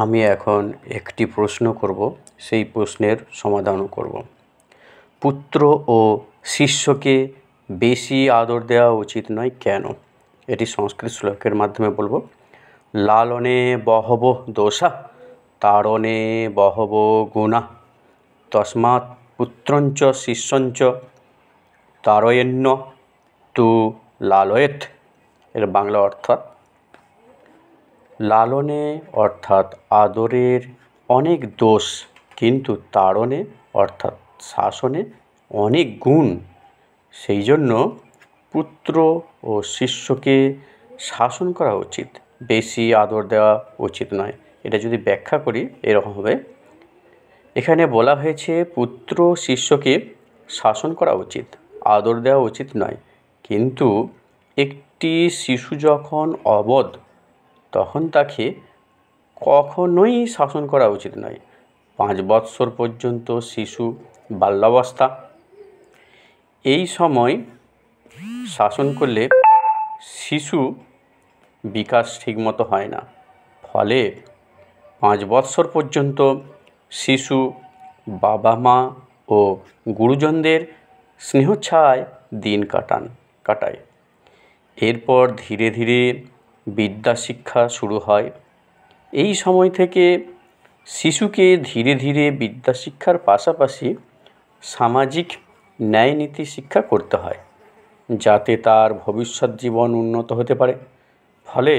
আমি এখন একটি প্রশ্ন করব, সেই প্রশ্নের সমাধানও করব। পুত্র ও শিষ্যকে বেশি আদর দেওয়া উচিত নয় কেন? এটি সংস্কৃত শ্লোকের মাধ্যমে বলবো। লালনে বহবো দোষা তাড়নে বহবো গুণা তস্মাৎ পুত্রঞ্চ শিষ্যঞ্চ তাড়য়েন্ন তু লালয়েৎ। এর বাংলা অর্থাৎ লালনে অর্থাৎ আদরের অনেক দোষ, কিন্তু তাড়নে অর্থাৎ শাসনে অনেক গুণ। সেই জন্য পুত্র ও শিষ্যকে শাসন করা উচিত, বেশি আদর দেওয়া উচিত নয়। এটা যদি ব্যাখ্যা করি এরকম হবে। এখানে বলা হয়েছে পুত্র শিষ্যকে শাসন করা উচিত, আদর দেওয়া উচিত নয়। কিন্তু একটি শিশু যখন অবধ, তখন তাকে কখনোই শাসন করা উচিত নয়। 5 বৎসর পর্যন্ত শিশু বাল্যাবস্থা। এই সময় শাসন করলে শিশু বিকাশ ঠিকমতো হয় না। ফলে 5 বৎসর পর্যন্ত শিশু বাবা মা ও গুরুজনদের স্নেহছায়ায় দিন কাটায়। এরপর ধীরে ধীরে বিদ্যা শিক্ষা শুরু হয়। এই সময় থেকে শিশুকে ধীরে ধীরে বিদ্যা শিক্ষার পাশাপাশি সামাজিক ন্যায় নীতি শিক্ষা করতে হয়, যাতে তার ভবিষ্যৎ জীবন উন্নত হতে পারে। ফলে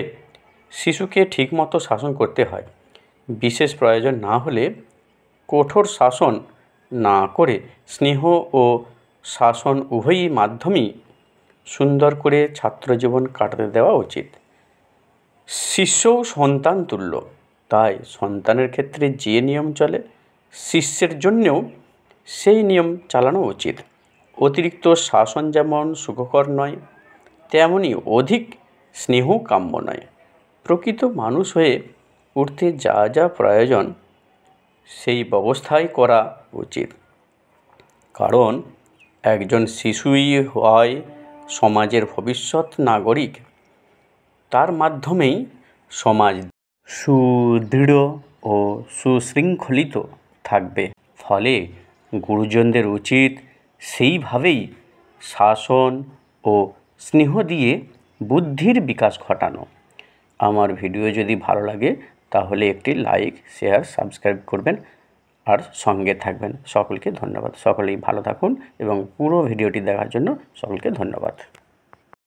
শিশুকে ঠিকমতো শাসন করতে হয়। বিশেষ প্রয়োজন না হলে কঠোর শাসন না করে স্নেহ ও শাসন উভয়ই মাধ্যমেই সুন্দর করে ছাত্রজীবন কাটাতে দেওয়া উচিত। শিষ্যও সন্তান তুল্য, তাই সন্তানের ক্ষেত্রে যে নিয়ম চলে শিষ্যের জন্যেও সেই নিয়ম চালানো উচিত। অতিরিক্ত শাসন যেমন সুখকর নয়, তেমনি অধিক স্নেহ কাম্য নয়। প্রকৃত মানুষ হয়ে উঠতে যা যা প্রয়োজন সেই ব্যবস্থাই করা উচিত। কারণ একজন শিশুই হয় সমাজের ভবিষ্যৎ নাগরিক। তার মাধ্যমেই সমাজ সুদৃঢ় ও সুশৃঙ্খলিত থাকবে। ফলে গুরুজনদের উচিত সেইভাবেই শাসন ও স্নেহ দিয়ে বুদ্ধির বিকাশ ঘটানো। আমার ভিডিও যদি ভালো লাগে তাহলে একটি লাইক, শেয়ার, সাবস্ক্রাইব করবেন আর সঙ্গে থাকবেন। সকলকে ধন্যবাদ। সকলেই ভালো থাকুন এবং পুরো ভিডিওটি দেখার জন্য সকলকে ধন্যবাদ।